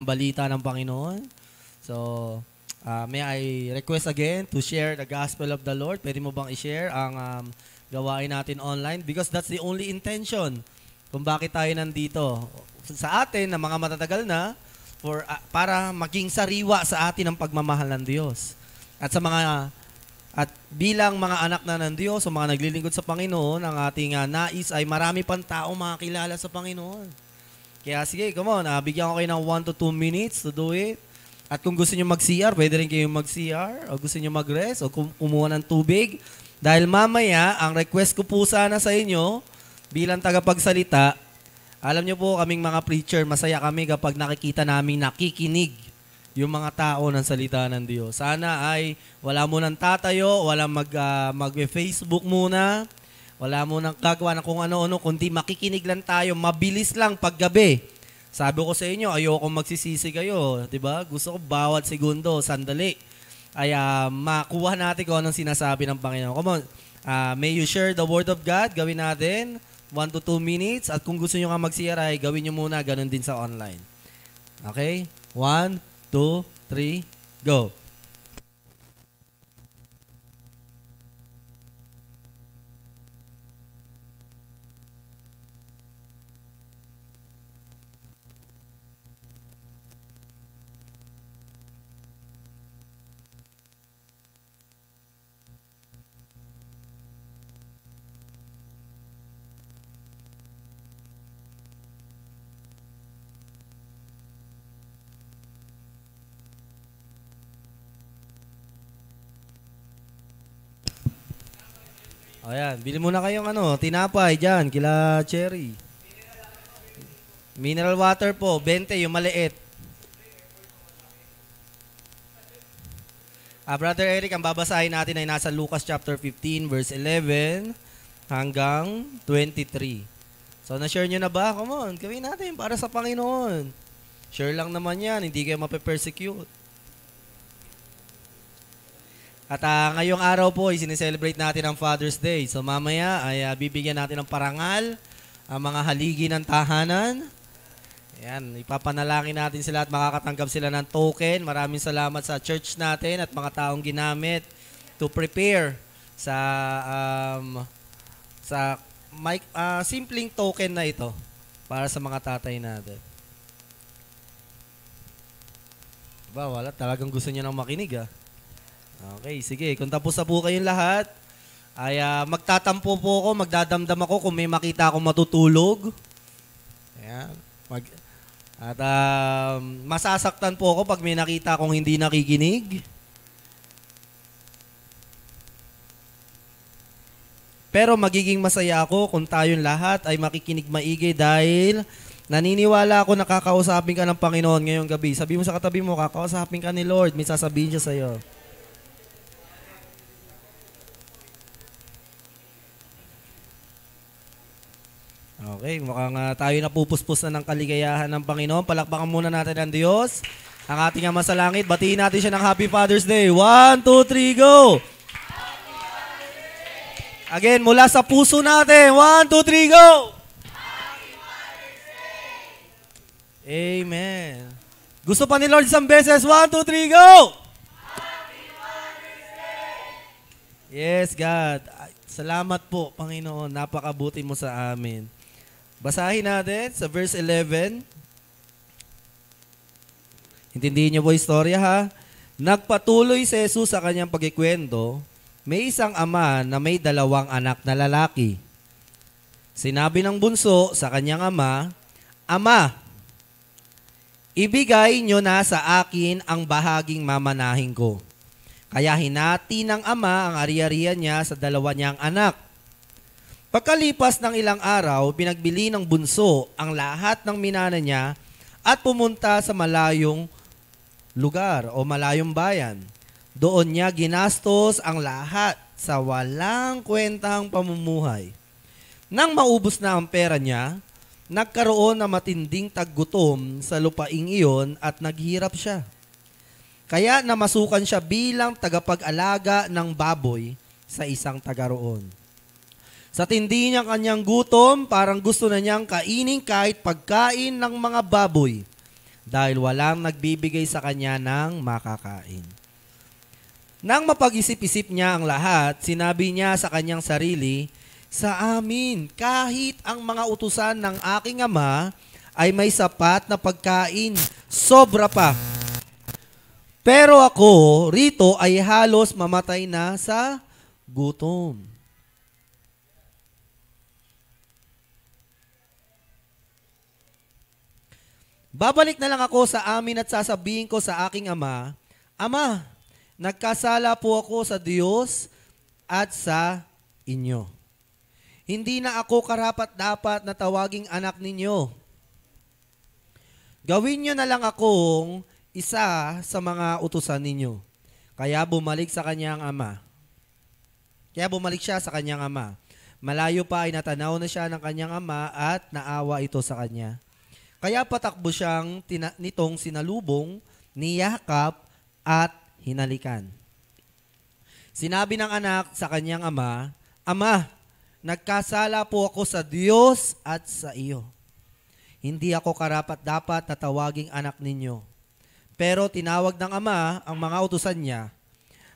balita ng Panginoon. So, may I request again to share the gospel of the Lord? Pwede mo bang i-share ang gawain natin online? Because that's the only intention kung bakit tayo nandito. Sa atin, na mga matatagal na, para maging sariwa sa atin ang pagmamahal ng Diyos. At bilang mga anak na ng Diyos o mga naglilingkod sa Panginoon, ang ating nais ay marami pang tao makakilala sa Panginoon. Kaya sige, come on, bigyan ko kayo ng 1 to 2 minutes to do it. At kung gusto nyo mag-CR, pwede rin kayo mag-CR, o gusto nyo mag-rest, o kumuha ng tubig. Dahil mamaya, ang request ko po sana sa inyo, bilang tagapagsalita, alam nyo po, kaming mga preacher, masaya kami kapag nakikita namin nakikinig yung mga tao ng salita ng Diyos. Sana ay wala mo nang tatayo, wala mag-Facebook muna, wala mo nang gagawa na kung ano-ano, kundi makikinig lang tayo, mabilis lang paggabi. Sabi ko sa inyo, ayoko magsisisi kayo, 'di ba? Gusto ko bawat segundo, sandali ay makuha natin kung anong sinasabi ng Panginoon. Come on. May you share the word of God, gawin natin 1 to 2 minutes, at kung gusto niyo nga mag-CR ay gawin niyo muna, ganun din sa online. Okay? 1, 2, 3, go. Ayan, bili muna kayong tinapay dyan, kila Cherry. Mineral water po, 20, yung maliit. Brother Eric, ang babasahin natin ay nasa Lucas chapter 15, verse 11 hanggang 23. So, na-share nyo na ba? Come on, gawin natin para sa Panginoon. Share lang naman yan, hindi kayo mape-persecute. At ngayong araw po, sineselebrate natin ang Father's Day. So mamaya ay bibigyan natin ng parangal ang mga haligi ng tahanan. Ayan, ipapanalangin natin sila at makakatanggap sila ng token. Maraming salamat sa church natin at mga taong ginamit to prepare sa simpleng token na ito para sa mga tatay natin. Diba, wala, talagang gusto niyo nang makinig Okay, sige. Kung tapos na po kayong lahat, ay magtatampo po ako, magdadamdam ako kung may makita akong matutulog. Ayan. Masasaktan po ako pag may nakita akong hindi nakikinig. Pero magiging masaya ako kung tayong lahat ay makikinig maigi dahil naniniwala ako na kakausapin ka ng Panginoon ngayong gabi. Sabi mo sa katabi mo, kakausapin ka ni Lord, may sasabihin siya sa'yo. Okay, mukhang tayo napupuspos na ng kaligayahan ng Panginoon. Palakpakan muna natin ang Diyos. Ang ating Ama sa Langit, batiin natin siya ng Happy Father's Day. 1, 2, 3, go! Again, mula sa puso natin. 1, 2, 3, go! Happy Father's Day! Amen. Gusto pa ni Lord isang beses. 1, 2, 3, go! Happy Father's Day! Yes, God. Salamat po, Panginoon. Napakabuti mo sa amin. Basahin natin sa verse 11. Intindihin niyo po yung istorya ha. Nagpatuloy si Jesus sa kanyang pagkikwento. May isang ama na may 2 anak na lalaki. Sinabi ng bunso sa kanyang ama, Ama, ibigay niyo na sa akin ang bahaging mamanahin ko. Kaya hinati ng ama ang ari-arian niya sa 2 niyang anak. Pagkalipas ng ilang araw, pinagbili ng bunso ang lahat ng minana niya at pumunta sa malayong lugar o malayong bayan. Doon niya ginastos ang lahat sa walang kwentang pamumuhay. Nang maubos na ang pera niya, nagkaroon na matinding taggutom sa lupaing iyon at naghirap siya. Kaya namasukan siya bilang tagapag-alaga ng baboy sa isang taga roon. Sa tindi niyang kanyang gutom, parang gusto na niyang kainin kahit pagkain ng mga baboy. dahil walang nagbibigay sa kanya ng makakain. Nang mapag-isip-isip niya ang lahat, sinabi niya sa kanyang sarili, sa amin, kahit ang mga utusan ng aking ama ay may sapat na pagkain, sobra pa. Pero ako rito ay halos mamatay na sa gutom. Babalik na lang ako sa amin at sasabihin ko sa aking ama, Ama, nagkasala po ako sa Diyos at sa inyo. Hindi na ako karapat-dapat na tawaging anak ninyo. Gawin nyo na lang akong isa sa mga utusan ninyo. Kaya bumalik sa kanyang ama. Kaya bumalik siya sa kanyang ama. Malayo pa ay natanaw na siya ng kanyang ama at naawa ito sa kanya. Kaya patakbo siyang nitong sinalubong, niyakap at hinalikan. Sinabi ng anak sa kanyang ama, Ama, nagkasala po ako sa Diyos at sa iyo. Hindi ako karapat-dapat na tawaging anak ninyo. Pero tinawag ng ama ang mga utusan niya,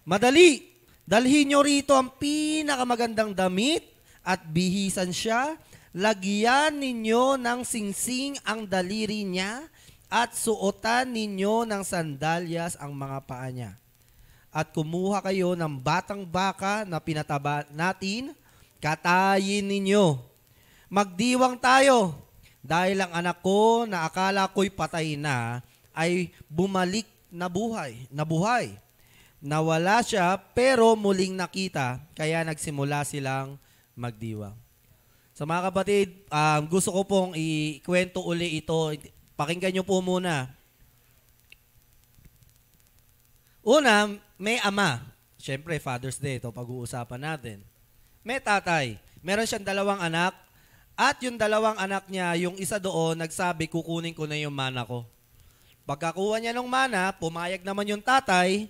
Madali, dalhin niyo rito ang pinakamagandang damit at bihisan siya. Lagyan ninyo ng singsing ang daliri niya at suotan ninyo ng sandalyas ang mga paa niya. At kumuha kayo ng batang baka na pinataba natin, katayin ninyo. Magdiwang tayo dahil ang anak ko na akala ko'y patay na ay bumalik na buhay. Nawala siya pero muling nakita kaya nagsimula silang magdiwang. So mga kapatid, gusto ko pong ikwento uli ito. Pakinggan nyo po muna. Una, may ama. Siyempre, Father's Day, ito pag-uusapan natin. May tatay. Meron siyang 2 anak. At yung 2 anak niya, yung isa doon, nagsabi, kukunin ko na yung mana ko. Pagkakuha niya ng mana, pumayag naman yung tatay.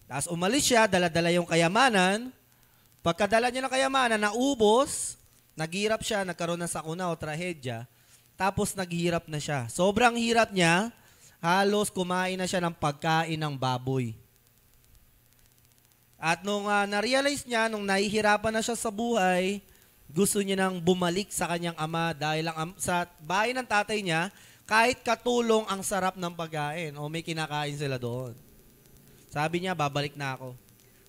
Tapos umalis siya, dala-dala yung kayamanan. Pagkadala niya ng kayamanan, naubos. Naghirap siya, nagkaroon ng sakuna o trahedya, tapos naghirap na siya. Sobrang hirap niya, halos kumain na siya ng pagkain ng baboy. At nung na-realize niya, nung nahihirapan na siya sa buhay, gusto niya nang bumalik sa kanyang ama dahil lang sa bahay ng tatay niya, kahit katulong ang sarap ng pagkain o may kinakain sila doon. Sabi niya, babalik na ako.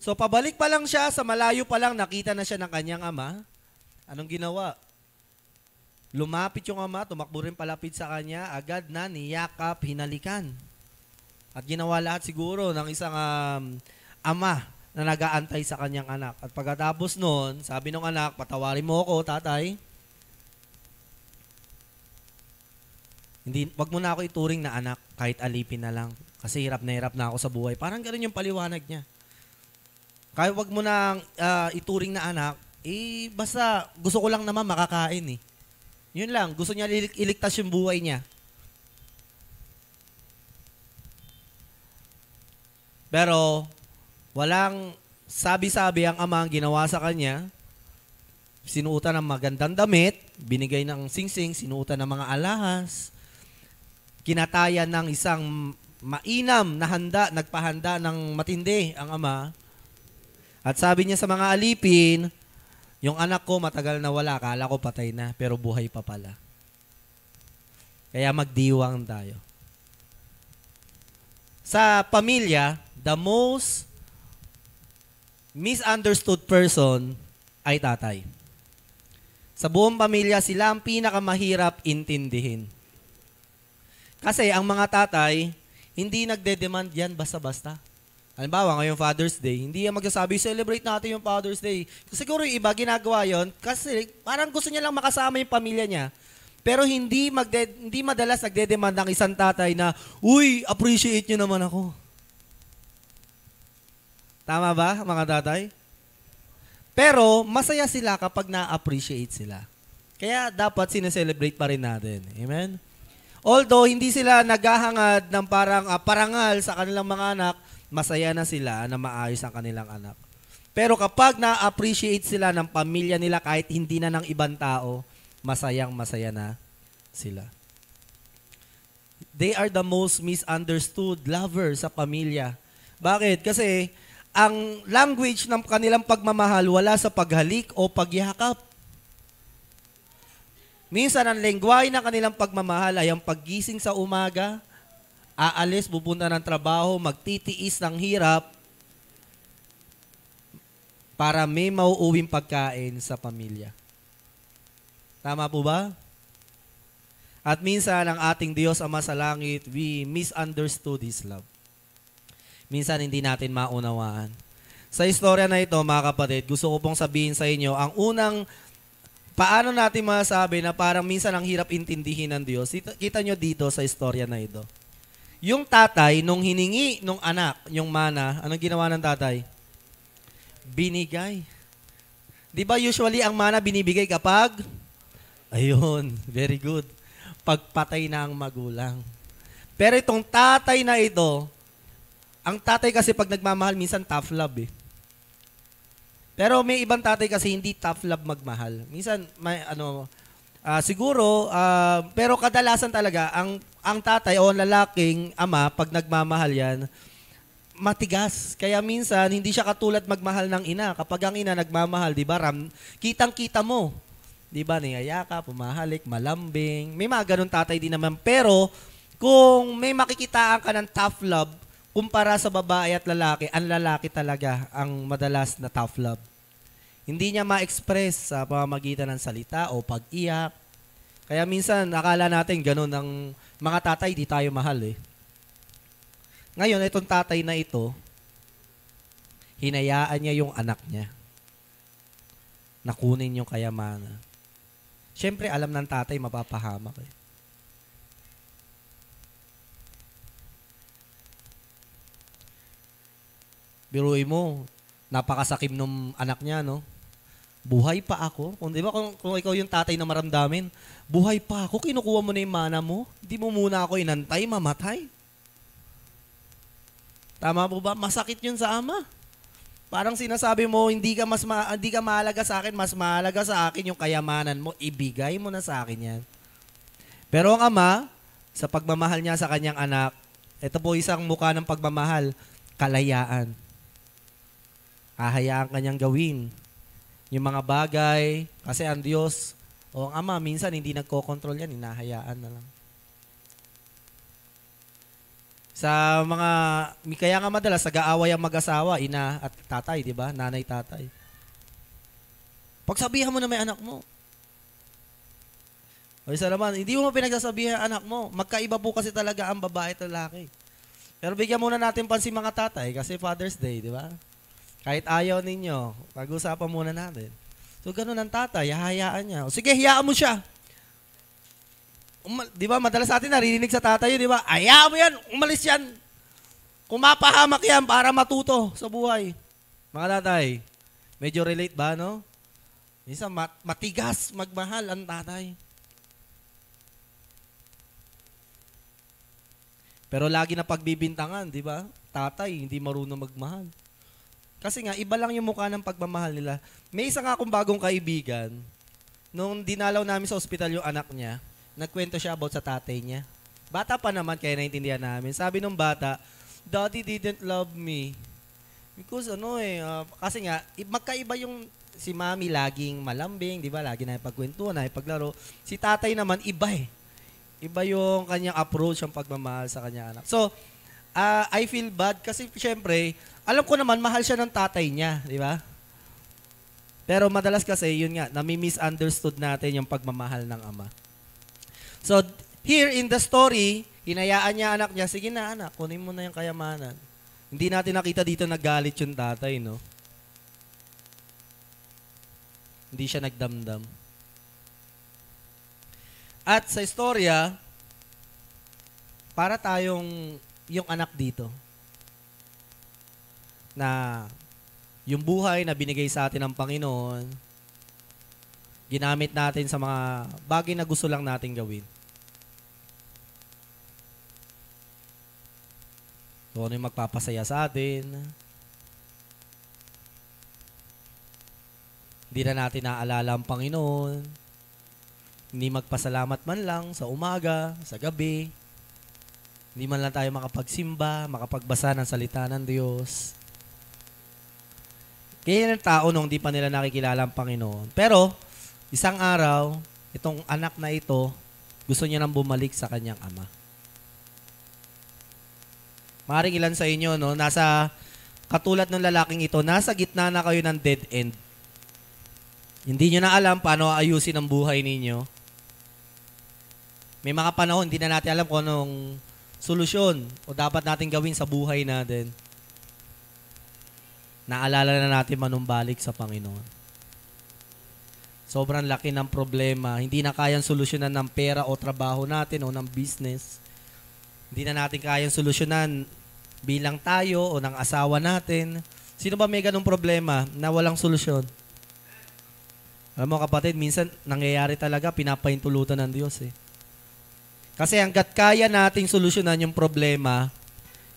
So pabalik pa lang siya, sa malayo pa lang nakita na siya ng kanyang ama. Anong ginawa? Lumapit yung ama, tumakbo rin palapit sa kanya, agad na niyakap, hinalikan. At ginawa lahat siguro ng isang ama na nag-aantay sa kanyang anak. At pagkatapos noon, sabi ng anak, patawarin mo ako, tatay. Wag mo na ako ituring na anak, kahit alipin na lang. Kasi hirap na ako sa buhay. Parang gano'n yung paliwanag niya. Kahit wag mo na ituring na anak, basta gusto ko lang naman makakain eh. Yun lang, gusto niya iligtas yung buhay niya. Pero, walang sabi-sabi ang ama ang ginawa sa kanya. Sinuutan ng magandang damit, binigay ng singsing, sinuutan ng mga alahas, kinatayan ng isang mainam na handa, nagpahanda ng matindi ang ama. At sabi niya sa mga alipin, yung anak ko matagal na wala, akala ko patay na, pero buhay pa pala. Kaya magdiwang tayo. Sa pamilya, the most misunderstood person ay tatay. Sa buong pamilya, sila ang pinakamahirap intindihin. Kasi ang mga tatay, hindi nagde-demand yan basta-basta. Halimbawa, ngayong Father's Day, hindi yan magsasabi, celebrate natin yung Father's Day. Siguro yung iba ginagawa yon kasi parang gusto niya lang makasama yung pamilya niya. Pero hindi madalas nagde-demand ng isang tatay na, uy, appreciate nyo naman ako. Tama ba, mga tatay? Pero masaya sila kapag na-appreciate sila. Kaya dapat sineselebrate pa rin natin. Amen? Although hindi sila naghahangad ng parang parangal sa kanilang mga anak, masaya na sila na maayos ang kanilang anak. Pero kapag na-appreciate sila ng pamilya nila kahit hindi na ng ibang tao, masayang-masaya na sila. they are the most misunderstood lover sa pamilya. Bakit? Kasi ang language ng kanilang pagmamahal wala sa paghalik o pagyakap. Minsan ang lengguwahe ng kanilang pagmamahal ay ang paggising sa umaga, aalis, pupunta ng trabaho, magtitiis ng hirap para may mauuwing pagkain sa pamilya. Tama po ba? At minsan ang ating Diyos Ama sa langit, we misunderstood His love. Minsan hindi natin maunawaan. Sa istorya na ito, mga kapatid, gusto ko pong sabihin sa inyo, ang unang paano natin masabi na parang minsan ang hirap intindihin ng Diyos, kita nyo dito sa istorya na ito. Yung tatay, nung hiningi nung anak, yung mana, anong ginawa ng tatay? Binigay. Di ba usually ang mana binibigay kapag? Ayun, very good. Pagpatay na ang magulang. Pero itong tatay na ito, ang tatay kasi pag nagmamahal, minsan tough love eh. Pero may ibang tatay kasi hindi tough love magmahal. Minsan, may siguro, pero kadalasan talaga, ang tatay o lalaking ama, pag nagmamahal yan, matigas. Kaya minsan, hindi siya katulad magmahal ng ina. Kapag ang ina nagmamahal, di ba, kitang-kita mo. Di ba, niyayaka, pumahalik, malambing. May mga ganun tatay din naman. Pero, kung may makikitaan ka ng tough love, kumpara sa babae at lalaki, ang lalaki talaga ang madalas na tough love. Hindi niya ma-express sa pamamagitan ng salita o pag-iyak. Kaya minsan, akala natin ganun ang mga tatay, di tayo mahal eh. Ngayon, itong tatay na ito, hinayaan niya yung anak niya. Nakunin yung kayamanan. Siyempre, alam ng tatay, mapapahamak eh. Biruin mo, napakasakim nung anak niya, no? Buhay pa ako. Kung, di ba, kung ikaw yung tatay na maramdamin, buhay pa ako, kinukuha mo na yung mana mo, hindi mo muna ako inantay, mamatay. Tama po ba? Masakit yun sa ama. Parang sinasabi mo, hindi ka mahalaga sa akin, mas mahalaga sa akin yung kayamanan mo, ibigay mo na sa akin yan. Pero ang ama, sa pagmamahal niya sa kanyang anak, ito po isang mukha ng pagmamahal, kalayaan. Hahayaan kanyang gawin yung mga bagay, kasi ang Diyos o ang ama, minsan hindi nagko-control yan, hinahayaan na lang. Sa mga, kaya nga madalas, nag-aaway ang mag-asawa, ina at tatay, di ba? Nanay, tatay. Pagsabihan mo na may anak mo. O isa naman, hindi mo pinagsasabihan ang anak mo. Magkaiba po kasi talaga ang babae at lalaki. Pero bigyan muna natin pansin mga tatay, kasi Father's Day, di ba? Kahit ayaw ninyo, pag-usapan muna natin. So, ganun ang tatay, hahayaan niya. O, sige, hiyaan mo siya. Di ba, madalas natin narinig sa tatay, di ba? Hayaan mo yan, umalis yan. Kumapahamak yan para matuto sa buhay. Mga tatay, medyo relate ba, no? Isa, matigas magmahal ang tatay. Pero lagi na pagbibintangan, di ba? Tatay, hindi marunong magmahal. Kasi nga, iba lang yung mukha ng pagmamahal nila. May isa nga akong bagong kaibigan, nung dinalaw namin sa ospital yung anak niya, nagkwento siya about sa tatay niya. Bata pa naman, kaya naintindihan namin. Sabi nung bata, Daddy didn't love me. Because kasi nga, magkaiba yung si mami laging malambing, di ba? Lagi na ipagkwentuhan, na ipaglaro. Si tatay naman, iba eh. Iba yung kanyang approach, ang pagmamahal sa kanyang anak. So, I feel bad kasi syempre, alam ko naman, mahal siya ng tatay niya, di ba? Pero madalas kasi, yun nga, nami-misunderstood natin yung pagmamahal ng ama. So, here in the story, hinayaan niya anak niya, sige na anak, kunin mo na yung kayamanan. Hindi natin nakita dito naggalit yung tatay, no? Hindi siya nagdamdam. At sa istorya, para tayong yung anak dito, na yung buhay na binigay sa atin ng Panginoon, ginamit natin sa mga bagay na gusto lang natin gawin. So, ano yung magpapasaya sa atin? Hindi na natin naaalala ang Panginoon. Hindi magpasalamat man lang sa umaga, sa gabi. Hindi man lang tayo makapagsimba, makapagbasa ng salita ng Diyos. Kaya yung tao nung di pa nila nakikilala ang Panginoon. Pero, isang araw, itong anak na ito, gusto niya nang bumalik sa kanyang ama. Maaaring ilan sa inyo, no, katulad ng lalaking ito, nasa gitna na kayo ng dead end. Hindi nyo na alam paano ayusin ang buhay ninyo. May mga panahon, hindi na natin alam kung anong solusyon o dapat natin gawin sa buhay natin. Naalala na natin manumbalik sa Panginoon. Sobrang laki ng problema. Hindi na kayang solusyonan ng pera o trabaho natin o ng business. Hindi na natin kayang solusyonan bilang tayo o ng asawa natin. Sino ba may ganung problema na walang solusyon? Alam mo kapatid, minsan nangyayari talaga, pinapahintulutan ng Diyos eh. Kasi hanggat kaya nating solusyonan yung problema,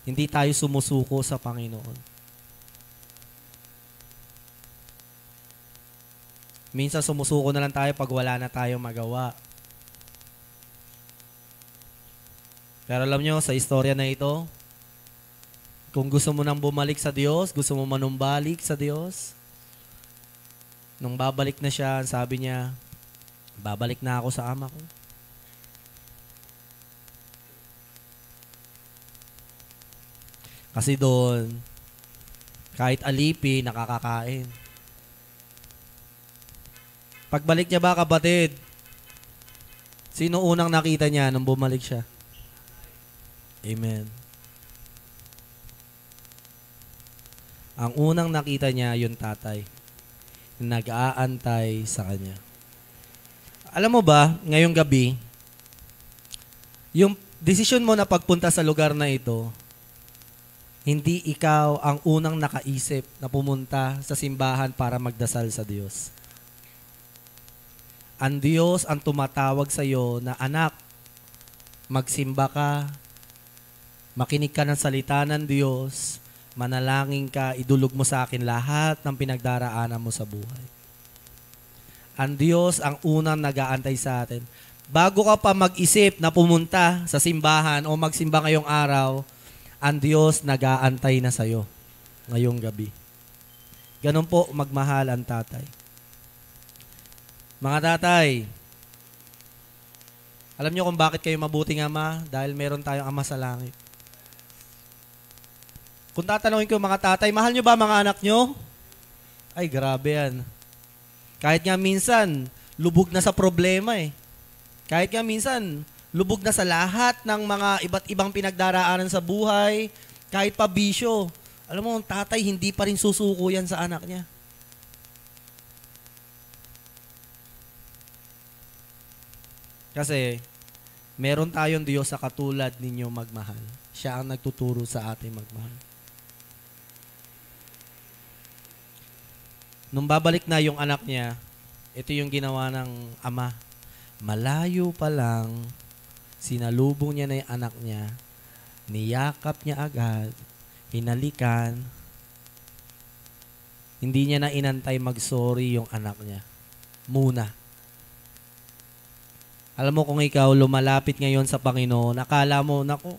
hindi tayo sumusuko sa Panginoon. Minsan sumusuko na lang tayo pag wala na tayong magawa. Pero alam nyo, sa istorya na ito, kung gusto mo nang bumalik sa Diyos, gusto mo manumbalik sa Diyos, nung babalik na siya, sabi niya, babalik na ako sa ama ko. Kasi doon, kahit alipi, nakakakain. Pagbalik niya ba, kapatid, sino unang nakita niya nung bumalik siya? Amen. Ang unang nakita niya, yung tatay. Nag-aantay sa kanya. Alam mo ba, ngayong gabi, yung desisyon mo na pagpunta sa lugar na ito, hindi ikaw ang unang nakaisip na pumunta sa simbahan para magdasal sa Diyos. Ang Diyos ang tumatawag sa iyo na, anak, magsimba ka, makinig ka ng salita ng Diyos, manalangin ka, idulog mo sa akin lahat ng pinagdaraanan mo sa buhay. Ang Diyos ang unang nag-aantay sa atin. Bago ka pa mag-isip na pumunta sa simbahan o magsimba ngayong araw, ang Diyos nag-aantay na sa iyo ngayong gabi. Ganun po magmahal ang tatay. Mga tatay, alam niyo kung bakit kayo mabuting ama? Dahil meron tayong ama sa langit. Kung tatanungin ko mga tatay, mahal nyo ba mga anak nyo? Ay, grabe yan. Kahit nga minsan, lubog na sa problema eh. Kahit nga minsan, lubog na sa lahat ng mga iba't ibang pinagdaraanan sa buhay, kahit pa bisyo. Alam mo, ang tatay, hindi pa rin susuko yan sa anak niya. Kasi, meron tayong Diyos sa katulad ninyo magmahal. Siya ang nagtuturo sa ating magmahal. Nung babalik na yung anak niya, ito yung ginawa ng ama. Malayo pa lang, sinalubong niya na yung anak niya, niyakap niya agad, hinalikan, hindi niya na inantay mag-sorry yung anak niya. Muna. Alam mo kung ikaw lumalapit ngayon sa Panginoon, akala mo, naku,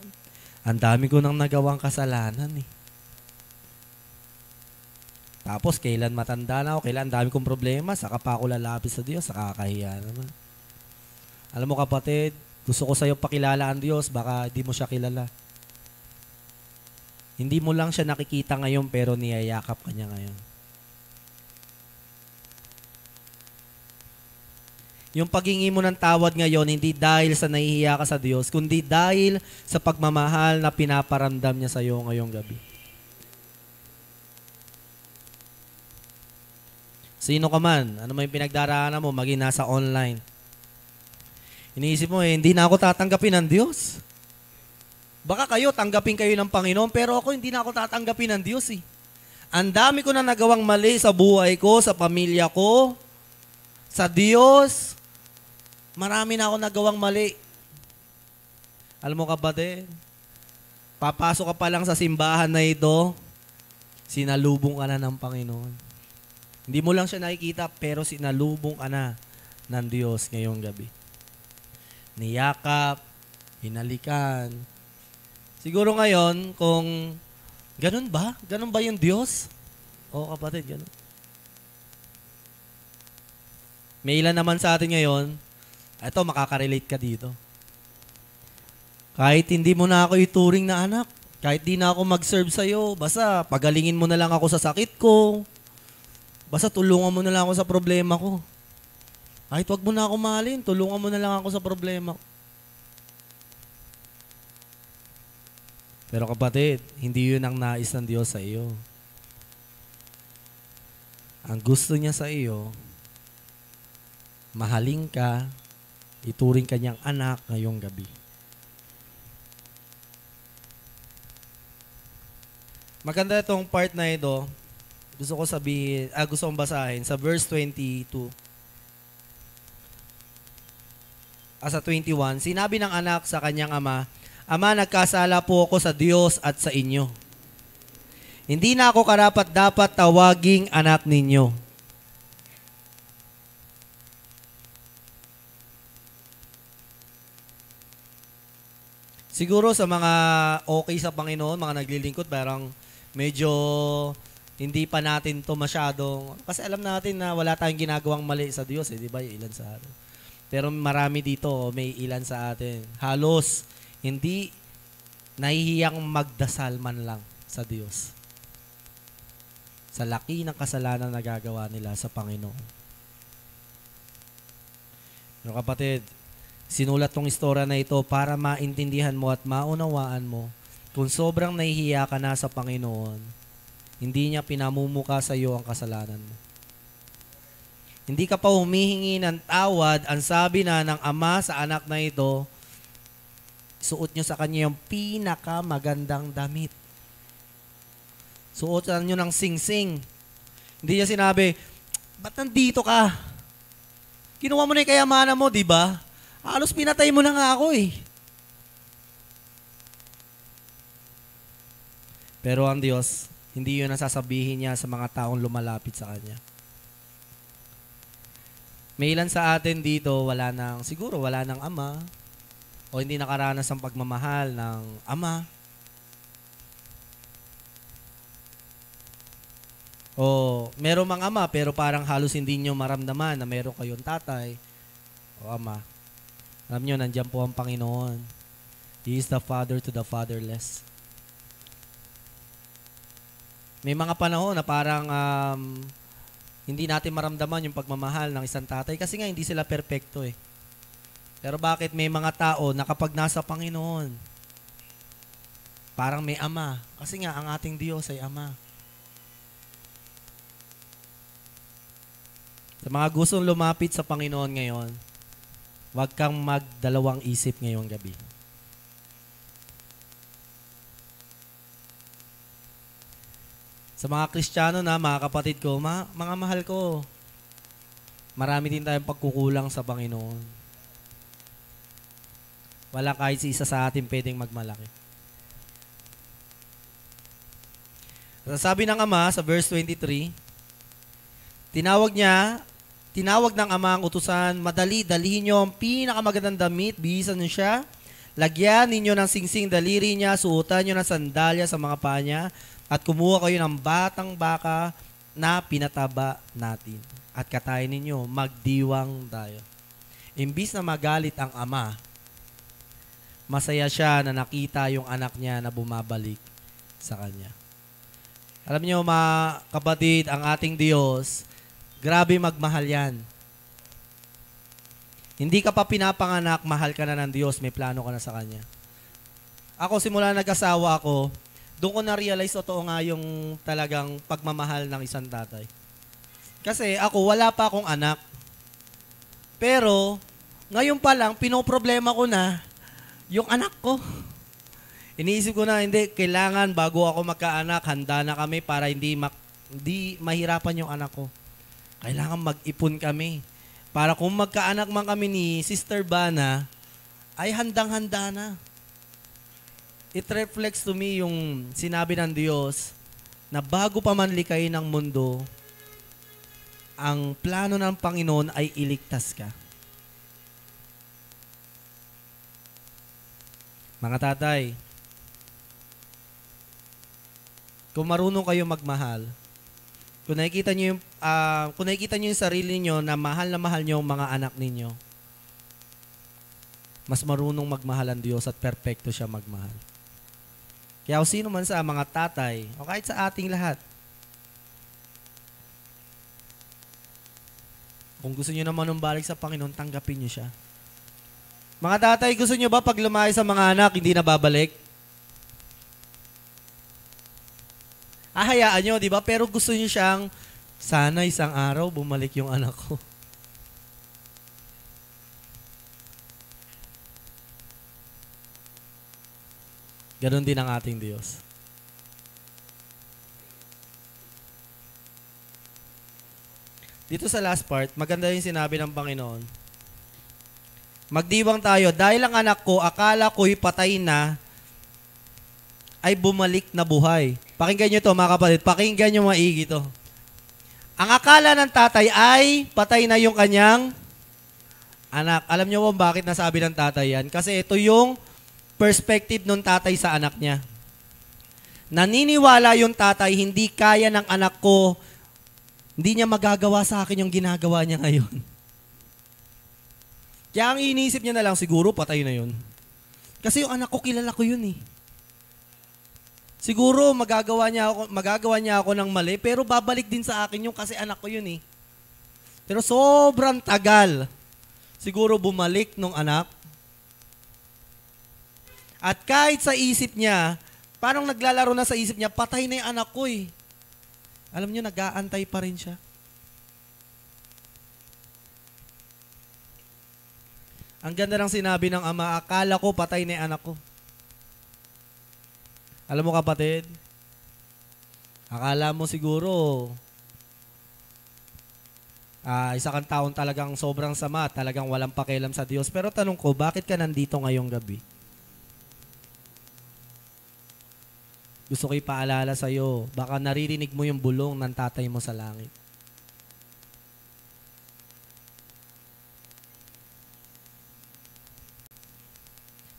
ang dami ko nang nagawang kasalanan eh. Tapos, kailan matanda na ako, kailan dami kong problema, saka pa ako lalapit sa Diyos, nakakahiya naman. Alam mo kapatid, gusto ko sa'yo pakilala ang Diyos, baka di mo siya kilala. Hindi mo lang siya nakikita ngayon, pero niyayakap ka niya ngayon. Yung paghingi mo ng tawad ngayon, hindi dahil sa nahihiya ka sa Diyos, kundi dahil sa pagmamahal na pinaparamdam niya sa'yo ngayong gabi. Sino ka man, ano man yung pinagdaraanan mo, maging nasa online. Iniisip mo hindi na ako tatanggapin ng Diyos. Baka kayo, tanggapin kayo ng Panginoon, pero ako hindi na ako tatanggapin ng Diyos eh. Ang dami ko na nagawang mali sa buhay ko, sa pamilya ko, sa Diyos. Marami na ako nagawang mali. Alam mo kapatid, papasok ka pa lang sa simbahan na ito, sinalubong ka na ng Panginoon. Hindi mo lang siya nakikita, pero sinalubong ka na ng Diyos ngayong gabi. Niyakap, hinalikan, Siguro ngayon, kung ganun ba? Ganun ba yung Diyos? Oo, kapatid, ganun. May ilan naman sa atin ngayon, eto, makaka-relate ka dito. Kahit hindi mo na ako ituring na anak, kahit di na ako mag-serve sa'yo, basta pagalingin mo na lang ako sa sakit ko, basta tulungan mo na lang ako sa problema ko. Kahit wag mo na ako mahalin, tulungan mo na lang ako sa problema ko. Pero kapatid, hindi yun ang nais ng Diyos sa iyo. Ang gusto niya sa iyo, mahalin ka, ituring ka niyang anak ngayong gabi. Maganda itong part na ito. Gusto kong basahin sa verse 22. Sa 21, sinabi ng anak sa kanyang ama, Ama, nagkasala po ako sa Diyos at sa inyo. Hindi na ako karapat-dapat tawaging anak ninyo. Siguro sa mga okay sa Panginoon, mga naglilingkod, parang medyo hindi pa natin to masyadong, kasi alam natin na wala tayong ginagawang mali sa Diyos, di ba? Ilan sa atin. Pero marami dito, may ilan sa atin. Halos, hindi nahihiyang magdasal man lang sa Diyos. Sa laki ng kasalanan na nagagawa nila sa Panginoon. Pero kapatid, sinulat tong istorya na ito para maintindihan mo at maunawaan mo kung sobrang nahihiya ka na sa Panginoon, hindi niya pinamumuka sa iyo ang kasalanan mo. Hindi ka pa humihingi ng tawad, ang sabi na ng ama sa anak na ito, suot nyo sa kanya yung pinakamagandang damit. Suotan nyo ng sing-sing. Hindi niya sinabi, ba't nandito ka? Kinuha mo na yung kayamanan mo, di ba? Halos pinatay mo na nga ako eh. Pero ang Diyos, hindi yun ang sasabihin niya sa mga taong lumalapit sa Kanya. May ilan sa atin dito, siguro wala nang ama, o hindi nakaranas ang pagmamahal ng ama, o meron mang ama pero parang halos hindi nyo maramdaman na meron kayong tatay o ama. Alam nyo, nandiyan po ang Panginoon. He is the father to the fatherless. May mga panahon na parang hindi natin maramdaman yung pagmamahal ng isang tatay kasi nga hindi sila perpekto eh. Pero bakit may mga tao na kapag nasa Panginoon, parang may ama? Kasi nga, ang ating Diyos ay ama. Sa mga gustong lumapit sa Panginoon ngayon, huwag kang magdalawang isip ngayong gabi. Sa mga Kristiyano na, mga kapatid ko, mga mahal ko, marami din tayong pagkukulang sa Panginoon. Wala kahit si isa sa atin pwedeng magmalaki. Sabi ng ama sa verse 23, tinawag ng ama ang utusan, madali, dalihin nyo ang pinakamagandang damit, bihisan nyo siya, lagyan ninyo ng singsing daliri niya, suotan nyo ng sandalya sa mga paa niya, at kumuha kayo ng batang baka na pinataba natin. At katayin ninyo, magdiwang tayo. Imbis na magalit ang ama, masaya siya na nakita yung anak niya na bumabalik sa kanya. Alam niyo mga kapatid, ang ating Diyos, grabe magmahal yan. Hindi ka pa pinapanganak, mahal ka na ng Diyos, may plano ka na sa Kanya. Ako, simula nag-asawa ako, doon ko na-realize totoo nga yung talagang pagmamahal ng isang tatay. Kasi ako, wala pa akong anak. Pero, ngayon pa lang, pinoproblema ko na yung anak ko. Iniisip ko na, hindi, kailangan bago ako magkaanak, handa na kami para hindi mahirapan yung anak ko. Kailangan mag-ipon kami. Para kung magkaanak man kami ni Sister Bana, ay handang-handa na. It reflects to me yung sinabi ng Diyos na bago pa man likayin ng mundo, ang plano ng Panginoon ay iligtas ka. Mga tatay, Kung marunong kayo magmahal, kung nakikita niyo yung sarili niyo na mahal niyo yung mga anak ninyo, mas marunong magmahal ang Diyos at perpekto siya magmahal. Kaya kung sino man sa mga tatay, o kahit sa ating lahat, kung gusto niyo naman balik sa Panginoon, tanggapin niyo siya. Mga tatay, gusto niyo ba pag lumaki sa mga anak, hindi na babalik? Hayaan niyo, di ba? Pero gusto niyo siyang, sana isang araw bumalik yung anak ko. Ganon din ang ating Diyos. Dito sa last part, maganda yung sinabi ng Panginoon. Magdiwang tayo, dahil ang anak ko, akala ko'y patay na, ay bumalik na buhay. Pakinggan nyo to mga kapatid, pakinggan nyo maigi to. Ang akala ng tatay ay patay na yung kanyang anak. Alam nyo ba bakit nasabi ng tatay yan? Kasi ito yung perspective ng tatay sa anak niya. Naniniwala yung tatay, hindi kaya ng anak ko, hindi niya magagawa sa akin yung ginagawa niya ngayon. Kaya ang iniisip niya na lang, siguro patay na yun. Kasi yung anak ko, kilala ko yun eh. Siguro magagawa niya ako ng mali, pero babalik din sa akin yung kasi anak ko yun eh. Pero sobrang tagal. Siguro bumalik nung anak. At kahit sa isip niya, parang naglalaro na sa isip niya, patay na yung anak ko eh. Alam niyo, nag-aantay pa rin siya. Ang ganda ng sinabi ng ama, akala ko patay na yung anak ko. Alam mo kapatid, akala mo siguro, isa kang taon talagang sobrang sama, talagang walang pakialam sa Diyos. Pero tanong ko, bakit ka nandito ngayong gabi? Gusto ko ipaalala sa'yo, baka naririnig mo yung bulong ng tatay mo sa langit.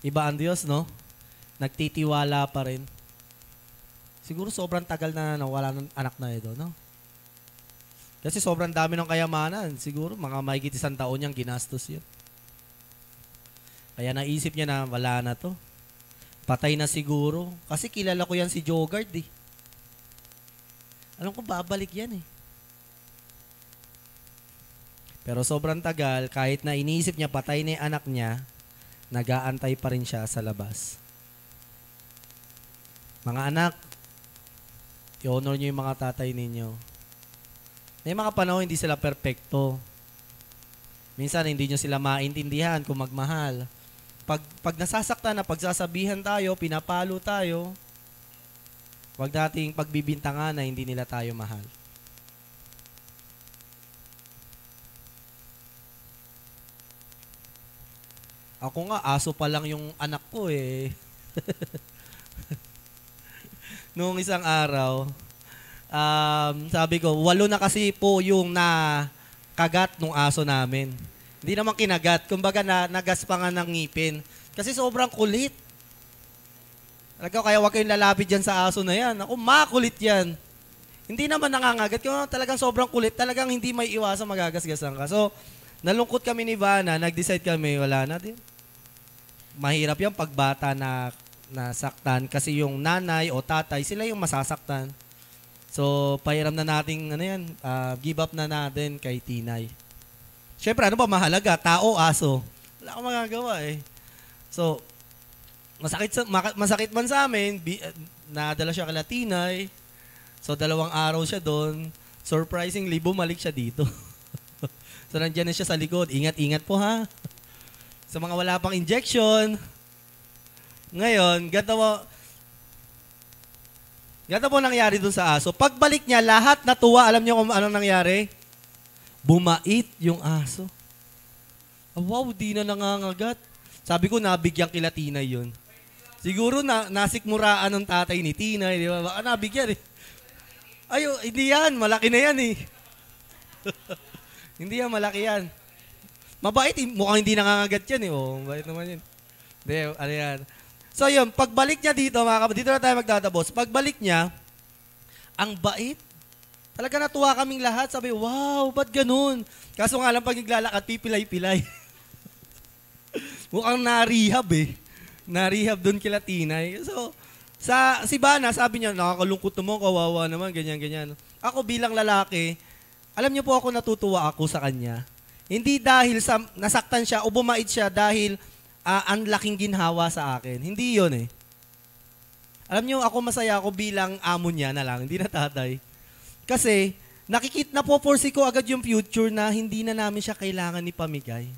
Iba ang Diyos, no? Nagtitiwala pa rin. Siguro sobrang tagal na nawala ng anak na ito, no? Kasi sobrang dami ng kayamanan. Siguro mga mahigit 1 taon niyang ginastos yun. Kaya naisip niya na wala na to. Patay na siguro. Kasi kilala ko yan si Jogard eh. Alam ko babalik yan eh. Pero sobrang tagal, kahit na iniisip niya patay na yung anak niya, nag-aantay pa rin siya sa labas. Mga anak, i-honor niyo yung mga tatay ninyo. May mga panahon hindi sila perpekto. Minsan hindi niyo sila maintindihan kung magmahal. Pag nasasaktan na, pagsasabihan tayo, pinapalo tayo, huwag nating pagbibintangan na hindi nila tayo mahal. Ako nga, aso pa lang yung anak ko eh. Noong isang araw, sabi ko, 8 na kasi po yung nakagat ng aso namin. Hindi naman kinagat. Kumbaga nagaspangan ng ngipin. Kasi sobrang kulit. Kaya huwag kayong lalapit dyan sa aso na yan. Ako, makulit yan. Hindi naman nangangagat. Kaya talagang sobrang kulit. Talagang hindi may iwasan magagasgasan ka. So, nalungkot kami ni Vanna. Nag-decide kami, wala na din. Mahirap yan pag bata na nasaktan. Kasi yung nanay o tatay, sila yung masasaktan. So, pahiram na natin, give up na natin kay Tinay. Siyempre, ano ba mahalaga? Tao, aso. Wala akong magagawa eh. So, masakit man sa amin, nadala siya kay Tinay. So, 2 araw siya doon. Surprisingly, bumalik siya dito. So, nandiyan na siya sa likod. Ingat-ingat po ha. Sa mga wala pang injection. Ngayon, ganito po nangyari doon sa aso. Pagbalik niya, lahat natuwa. Alam niyo kung anong nangyari? Bumait yung aso. Wow, di na nangangagat. Sabi ko, nabigyan kila Tinay yun. Siguro nasikmuraan ng tatay ni Tinay. Di ba? Baka nabigyan eh. Ay, hindi yan. Malaki na yan eh. Hindi yan, malaki yan. Mabait. Mukhang hindi nangangagat yan eh. Oh, mabait naman yun. Hindi, ano yan. So yun, pagbalik niya dito, dito na tayo magtatapos. Pagbalik niya, Ang bait. Talaga natuwa kaming lahat. Sabi, wow, ba't ganun? Kaso nga lang pag naglalakad, pipilay-pilay. Mukhang na-rehab eh. Na-rehab doon kila Tinay. So, si Bana, sabi niya, nakakalungkot naman, kawawa naman, ganyan-ganyan. Ako bilang lalaki, alam niyo po ako natutuwa ako sa kanya. Hindi dahil sa nasaktan siya o bumait siya dahil ang laking ginhawa sa akin. Hindi yon eh. Alam niyo, ako masaya ako bilang amo niya na lang, hindi na tatay. Kasi, napoforsi ko agad yung future na hindi na namin siya kailangan ni pamigay.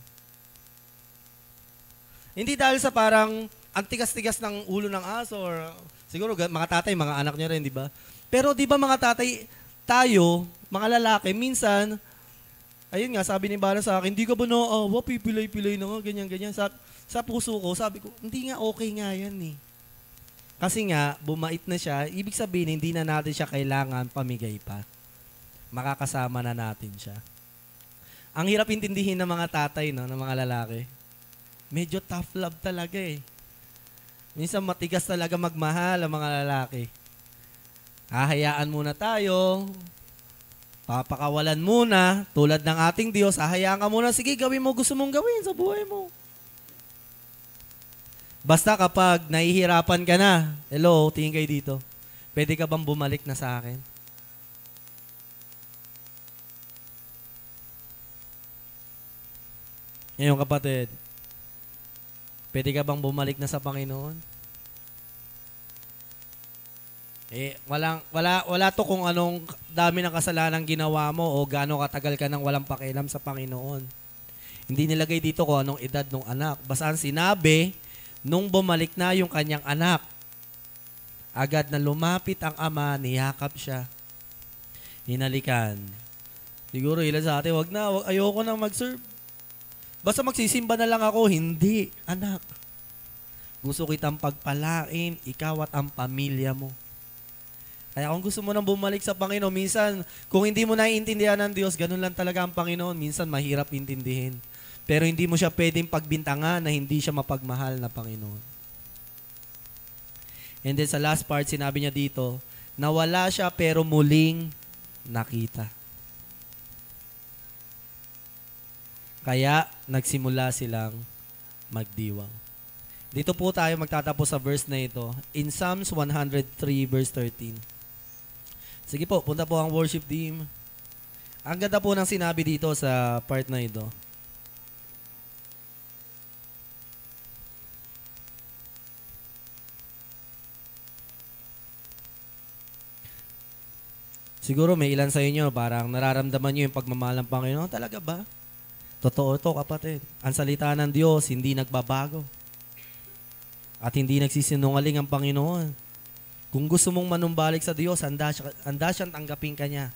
Hindi dahil sa parang ang tigas-tigas ng ulo ng aso or siguro mga tatay, mga anak niya rin, di ba? Pero di ba mga tatay, tayo, mga lalaki, minsan, ayun nga, sabi ni Bala sa akin, hindi ka ba naawa, pipilay-pilay na nga, ganyan-ganyan. Sa puso ko, sabi ko, hindi nga okay nga yan eh. Kasi nga, bumait na siya, ibig sabihin, hindi na natin siya kailangan pamigay pa. Makakasama na natin siya. Ang hirap intindihin ng mga tatay, no, ng mga lalaki. Medyo tough love talaga eh. Minsan matigas talaga magmahal ang mga lalaki. Hahayaan muna tayo, papakawalan muna, tulad ng ating Diyos, hahayaan ka muna, sige, gawin mo gusto mong gawin sa buhay mo. Basta kapag nahihirapan ka na, hello, tingin kayo dito, pwede ka bang bumalik na sa akin? Ngayon kapatid, pwede ka bang bumalik na sa Panginoon? Wala to kung anong dami ng kasalanan ginawa mo o gaano katagal ka nang walang pakialam sa Panginoon. Hindi nilagay dito kung anong edad ng anak. Basta ang sinabi, nung bumalik na yung kanyang anak, agad na lumapit ang ama, niyakap siya. Hinalikan. Siguro ilan sa atin, ayoko nang mag-serve. Basta magsisimba na lang ako. Hindi, anak. Gusto kitang pagpalain, ikaw at ang pamilya mo. Kaya kung gusto mo nang bumalik sa Panginoon, minsan, kung hindi mo naiintindihan ng Diyos, ganun lang talaga ang Panginoon. Minsan, mahirap intindihin. Pero hindi mo siya pwedeng pagbintangan na hindi siya mapagmahal na Panginoon. And then sa last part, sinabi niya dito, nawala siya pero muling nakita. Kaya nagsimula silang magdiwang. Dito po tayo magtatapos sa verse na ito. In Psalms 103 verse 13. Sige po, punta po ang worship team. Ang ganda po ng sinabi dito sa part na ito. Siguro may ilan sa inyo, parang nararamdaman nyo yung pagmamahal ng Panginoon. Talaga ba? Totoo to, kapatid. Ang salita ng Diyos, hindi nagbabago. At hindi nagsisinungaling ang Panginoon. Kung gusto mong manumbalik sa Diyos, handa siyang tanggapin ka niya.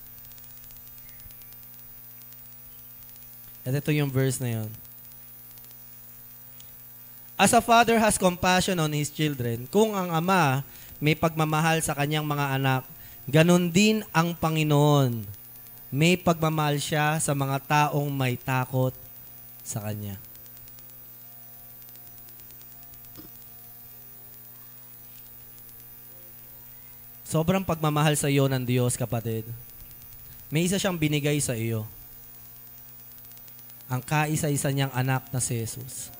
At ito yung verse na yun. As a father has compassion on his children, kung ang ama may pagmamahal sa kanyang mga anak, ganon din ang Panginoon. May pagmamahal siya sa mga taong may takot sa Kanya. Sobrang pagmamahal sa iyo ng Diyos, kapatid. May isa siyang binigay sa iyo. Ang kaisa-isa niyang anak na si Jesus.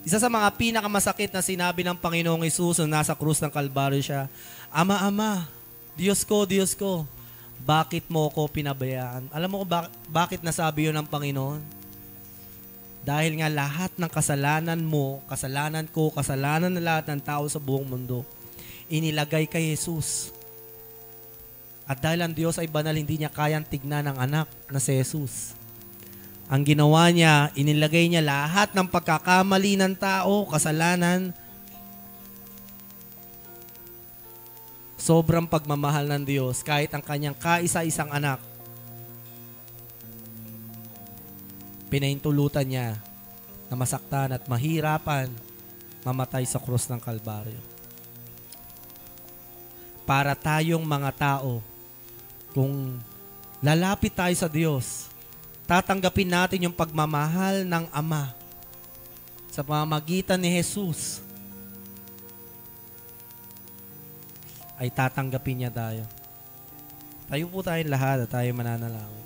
Isa sa mga pinakamasakit na sinabi ng Panginoong Hesus nung nasa krus ng Kalbaryo siya, Ama, Ama, Diyos ko, bakit mo ako pinabayaan? Alam mo bakit nasabi yun ng Panginoon? Dahil nga lahat ng kasalanan mo, kasalanan ko, kasalanan ng lahat ng tao sa buong mundo, inilagay kay Jesus. At dahil ang Diyos ay banal, hindi niya kayang tignan ng anak na si Jesus. Ang ginawa niya, inilagay niya lahat ng pagkakamali ng tao, kasalanan. Sobrang pagmamahal ng Diyos, kahit ang kanyang kaisa-isang anak, pinahintulutan niya na masaktan at mahirapan mamatay sa krus ng Kalbaryo. Para tayong mga tao, kung lalapit tayo sa Diyos, tatanggapin natin yung pagmamahal ng Ama sa pamamagitan ni Jesus. ay tatanggapin niya tayo. Tayo po tayong lahat at tayo mananalangin.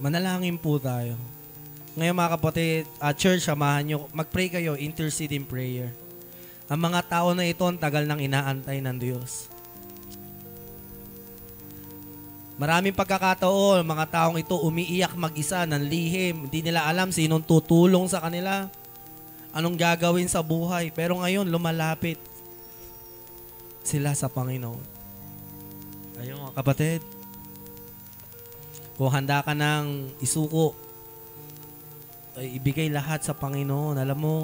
Manalangin po tayo. Ngayon mga kapatid, church, samahan nyo, mag-pray kayo, interceding prayer. Ang mga tao na ito, ang tagal nang inaantay ng Diyos. Maraming pagkakataon, mga taong ito umiiyak mag-isa ng lihim. Hindi nila alam sinong tutulong sa kanila. Anong gagawin sa buhay. Pero ngayon, lumalapit sila sa Panginoon. Ayun mga kapatid, kung handa ka ng isuko, ay ibigay lahat sa Panginoon. Alam mo,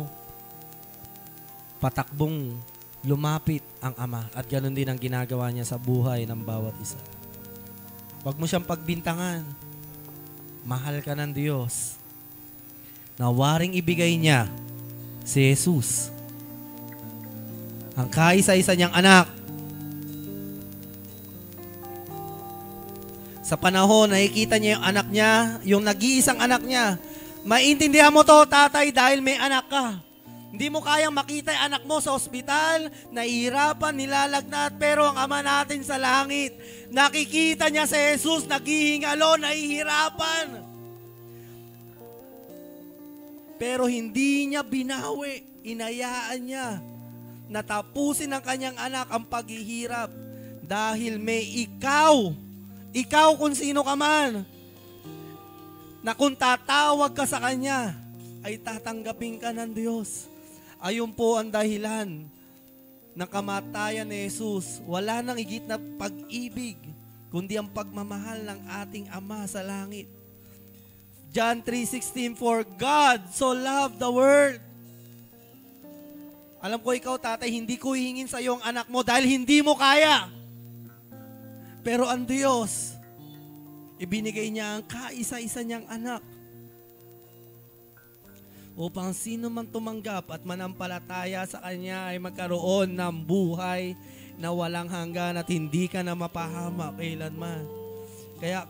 patakbong lumapit ang Ama. At ganoon din ang ginagawa niya sa buhay ng bawat isa. Huwag mo siyang pagbintangan. Mahal ka ng Diyos. Nawaring ibigay niya si Jesus. Ang kaisa-isa niyang anak. Sa panahon, nakikita niya yung anak niya, yung nag-iisang anak niya. Maintindihan mo to, tatay, dahil may anak ka. Hindi mo kayang makita yung anak mo sa ospital, nahihirapan, nilalagnat, pero ang Ama natin sa langit, nakikita niya si Jesus, naghihingalo, nahihirapan. Pero hindi niya binawi, inayaan niya na tapusin ng kanyang anak ang paghihirap dahil may ikaw kung sino ka man, na kung tatawag ka sa Kanya, ay tatanggapin ka ng Diyos. Ayun po ang dahilan ng kamatayan ni Jesus. Wala nang higit na pag-ibig, kundi ang pagmamahal ng ating Ama sa langit. John 3:16, for God so loved the world. Alam ko ikaw, tatay, hindi ko hihingin sa iyo ang anak mo dahil hindi mo kaya. Pero ang Diyos, ibinigay niya ang kaisa-isa niyang anak upang sino man tumanggap at manampalataya sa Kanya ay magkaroon ng buhay na walang hanggan at hindi ka na mapahama kailanman. Kaya,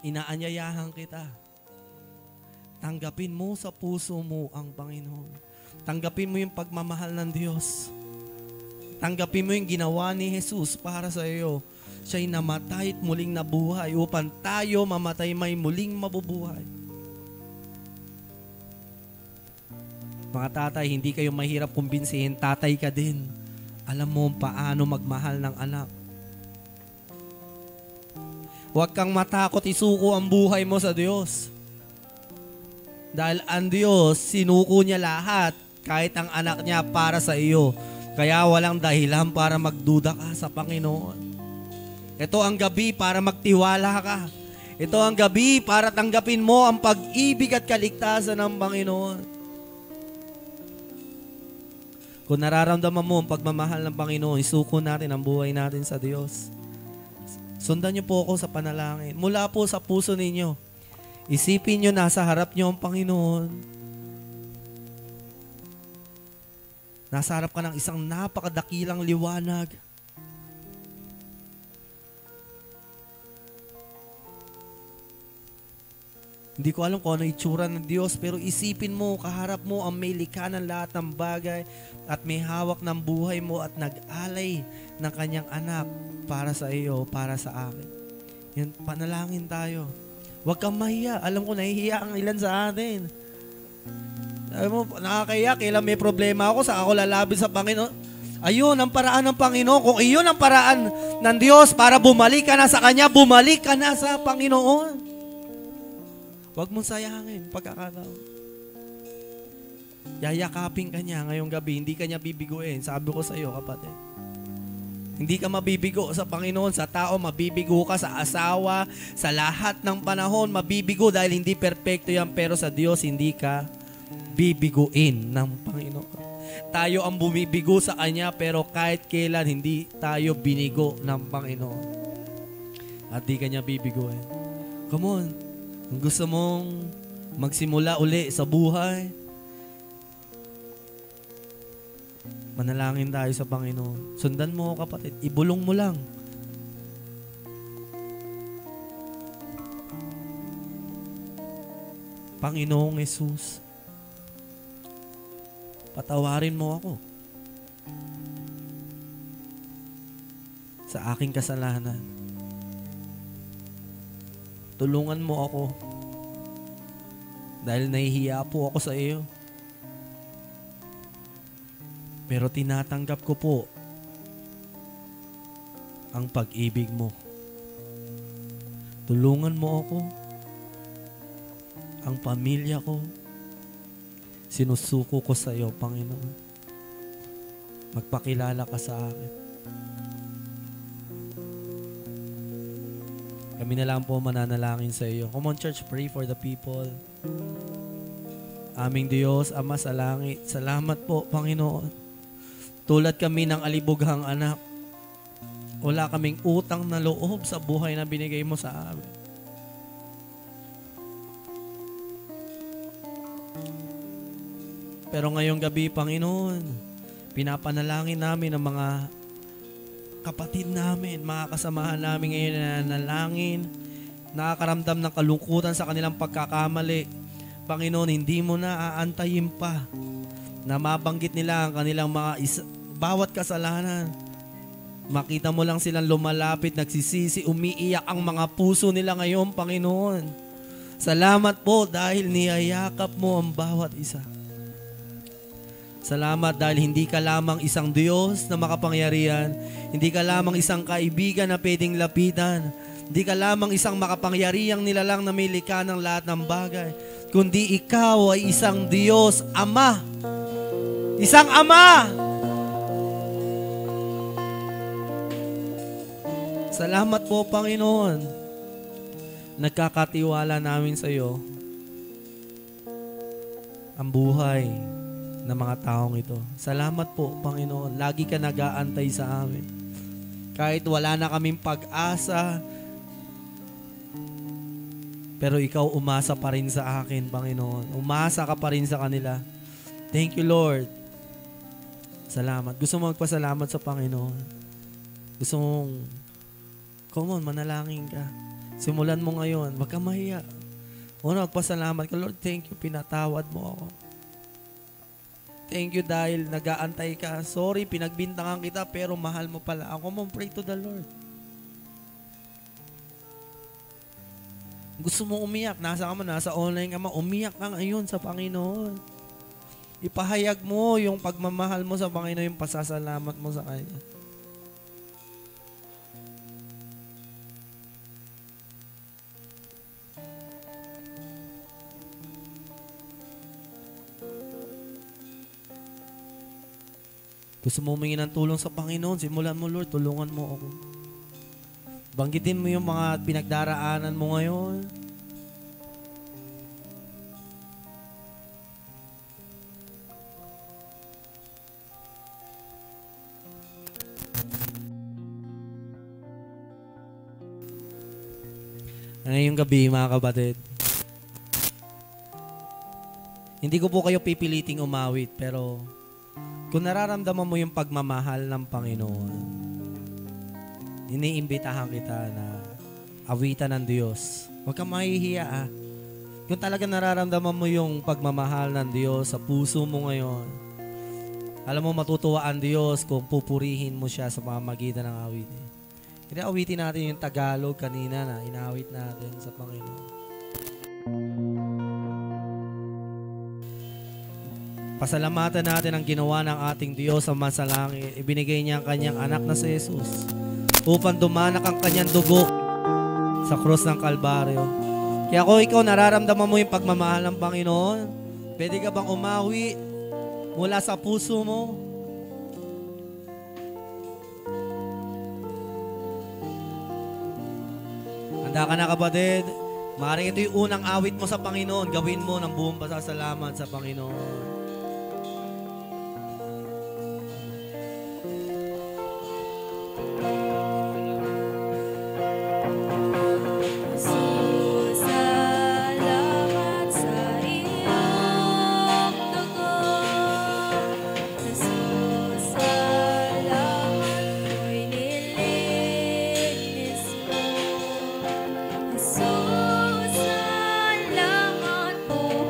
inaanyayahan kita. Tanggapin mo sa puso mo ang Panginoon. Tanggapin mo yung pagmamahal ng Diyos. Tanggapin mo yung ginawa ni Jesus para sa iyo. Siya'y namatay at muling nabuhay upang tayo mamatay may muling mabubuhay. Mga tatay, hindi kayo mahirap kumbinsihin. Tatay ka din. Alam mo paano magmahal ng anak. Huwag kang matakot isuko ang buhay mo sa Diyos. Dahil ang Diyos, sinuko niya lahat kahit ang anak niya para sa iyo. Kaya walang dahilan para magduda ka sa Panginoon. Ito ang gabi para magtiwala ka. Ito ang gabi para tanggapin mo ang pag-ibig at kaligtasan ng Panginoon. Kung nararamdaman mo ang pagmamahal ng Panginoon, isuko natin ang buhay natin sa Diyos. Sundan niyo po ako sa panalangin. Mula po sa puso ninyo, isipin niyo nasa harap niyo ang Panginoon. Nasa harap ka ng isang napakadakilang liwanag. Hindi ko alam kung ano itsura ng Diyos, pero isipin mo, kaharap mo ang may likha ng lahat ng bagay at may hawak ng buhay mo at nag-alay ng kanyang anak para sa iyo, para sa akin. Yan, panalangin tayo. Huwag kang mahiya. Alam ko, nahihiya ang ilan sa atin. Alam mo, nakakaya, kailan may problema ako, saka ako lalapit sa Panginoon. Ayun ang paraan ng Panginoon. Kung iyon ang paraan ng Diyos para bumalik ka na sa Kanya, bumalik ka na sa Panginoon. Huwag mong sayangin pagkakataon. Yayakapin ka niya ngayong gabi, hindi ka niya bibiguin. Sabi ko sa iyo, kapatid. Hindi ka mabibigo sa Panginoon, sa tao, mabibigo ka sa asawa, sa lahat ng panahon, mabibigo dahil hindi perpekto yan, pero sa Diyos, hindi ka bibiguin ng Panginoon. Tayo ang bumibigo sa Kanya, pero kahit kailan hindi tayo binigo ng Panginoon. At di ka niya bibiguin. Come on. Kung gusto mong magsimula uli sa buhay, manalangin tayo sa Panginoon. Sundan mo, kapatid. Ibulong mo lang. Panginoong Jesus, patawarin mo ako sa aking kasalanan. Tulungan mo ako dahil nahihiya po ako sa iyo. Pero tinatanggap ko po ang pag-ibig mo. Tulungan mo ako, ang pamilya ko, sinusuko ko sa iyo, Panginoon. Magpakilala ka sa akin. Kami na lang po mananalangin sa iyo. Come on, church, pray for the people. Aming Diyos, Ama sa langit, salamat po, Panginoon. Tulad kami ng alibughang anak, wala kaming utang na loob sa buhay na binigay mo sa amin. Pero ngayong gabi, Panginoon, pinapanalangin namin ang mga kapatid namin, mga kasamahan namin ngayon na nanalangin, nakakaramdam ng kalungkutan sa kanilang pagkakamali. Panginoon, hindi mo na aantayin pa na mabanggit nila ang kanilang bawat kasalanan. Makita mo lang silang lumalapit, nagsisisi, umiiyak ang mga puso nila ngayon, Panginoon. Salamat po dahil niyayakap mo ang bawat isa. Salamat dahil hindi ka lamang isang Diyos na makapangyarihan, hindi ka lamang isang kaibigan na pwedeng lapitan, hindi ka lamang isang makapangyarihang nilalang na may likha ng lahat ng bagay, kundi ikaw ay isang Diyos, Ama. Isang Ama. Salamat po, Panginoon. Nagkakatiwala namin sa iyo ang buhay ng mga taong ito. Salamat po, Panginoon. Lagi ka nag-aantay sa amin. Kahit wala na kaming pag-asa, pero ikaw umasa pa rin sa akin, Panginoon. Umasa ka pa rin sa kanila. Thank you, Lord. Salamat. Gusto mo magpasalamat sa Panginoon. Gusto mong, come on, manalangin ka. Simulan mo ngayon. Huwag kang mahiya. Una, magpasalamat ka. Lord, thank you. Pinatawad mo ako. Thank you dahil nag-aantay ka. Sorry, pinagbintangan kita pero mahal mo pala. Ako mo, pray to the Lord. Gusto mo umiyak, nasa ka man, nasa online ka man, umiyak ka ngayon sa Panginoon. Ipahayag mo yung pagmamahal mo sa Panginoon, yung pasasalamat mo sa Kanya. Gusto mo humingi ng tulong sa Panginoon, simulan mo, Lord, tulungan mo ako. Banggitin mo yung mga pinagdaraanan mo ngayon. Ngayong gabi, mga kapatid, hindi ko po kayo pipiliting umawit, pero kung nararamdaman mo yung pagmamahal ng Panginoon, iniimbitahan kita na awitan ng Diyos. Huwag kang mahihiya. Kung talaga nararamdaman mo yung pagmamahal ng Diyos sa puso mo ngayon, alam mo matutuwa ang Diyos kung pupurihin mo siya sa pamamagitan ng awitin. Hindi, awitin natin yung Tagalog kanina na inawit natin sa Panginoon. Pasalamatan natin ang ginawa ng ating Diyos sa masalangit. Ibinigay niya ang kanyang anak na si Jesus upang dumanak ang kanyang dugo sa krus ng Kalbaryo. Kaya kung ikaw nararamdaman mo yung pagmamahal ng Panginoon, pwede ka bang umawi mula sa puso mo? Handa ka na, kapatid? Maaaring ito yung unang awit mo sa Panginoon. Gawin mo ng buong pasasalamat sa Panginoon. Salamat po.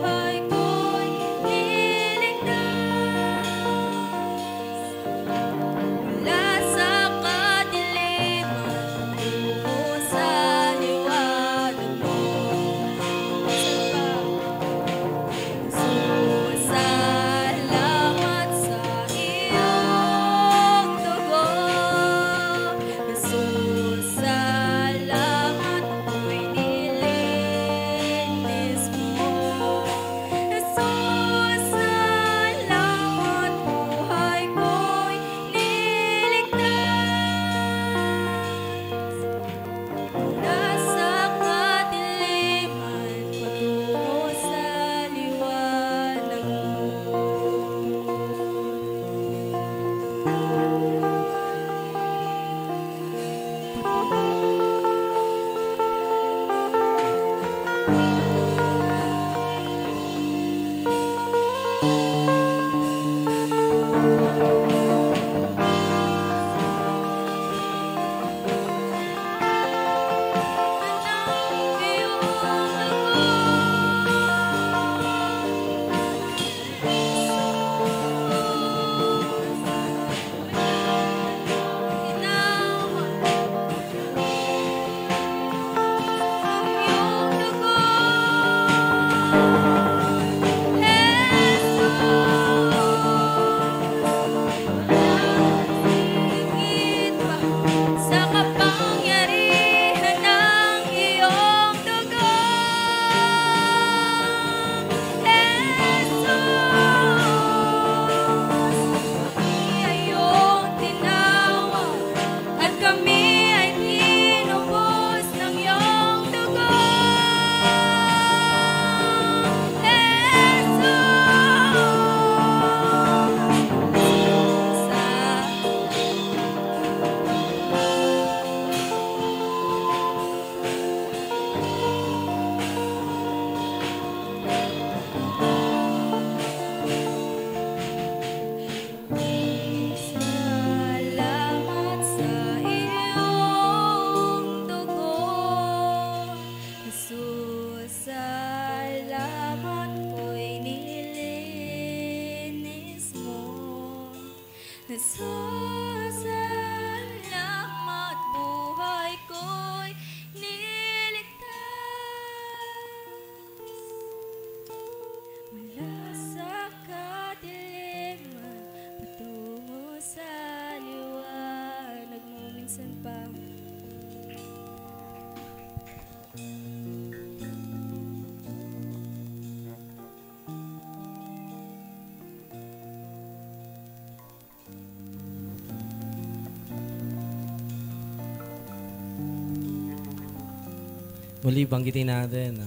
Muli banggitin natin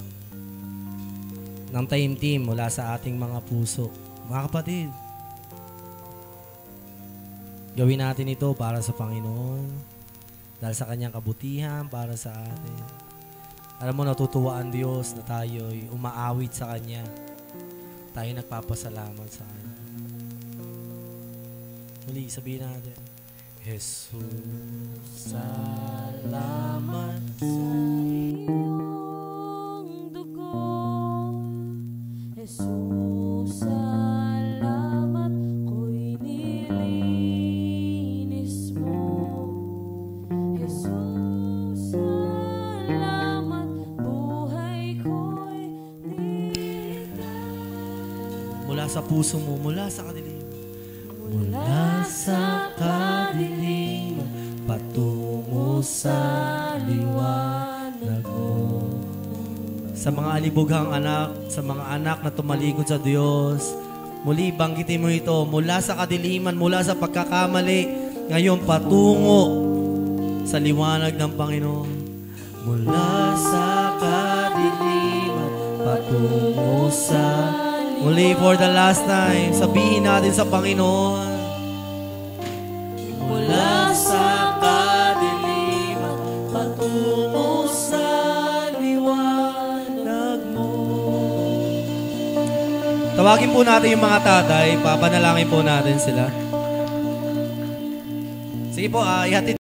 ng time team mula sa ating mga puso. Mga kapatid, gawin natin ito para sa Panginoon, dahil sa Kanyang kabutihan, para sa atin. Alam mo, natutuwa ang Diyos na tayo'y umaawit sa Kanya. Tayo nagpapasalamat sa Kanya. Muli, sabihin natin, Jesus, salamat sa iyong dugo. Jesus, salamat ko'y nilinis mo. Jesus, salamat buhay ko'y niligtas. mula sa puso mo, mula sa kadiliman. Mula sa kadiliman patungo sa liwanag mo. Sa mga alibughang anak, sa mga anak na tumalikod sa Diyos, muli banggitin mo ito, mula sa kadiliman, mula sa pagkakamali, ngayon patungo sa liwanag ng Panginoon. Mula sa kadiliman, patungo sa... Muli for the last time, sabihin natin sa Panginoon, mula sa kadiliman, patungo sa liwanag mo. Tawagin po natin yung mga tatay, papanalangin po natin sila. Sige po, ihatid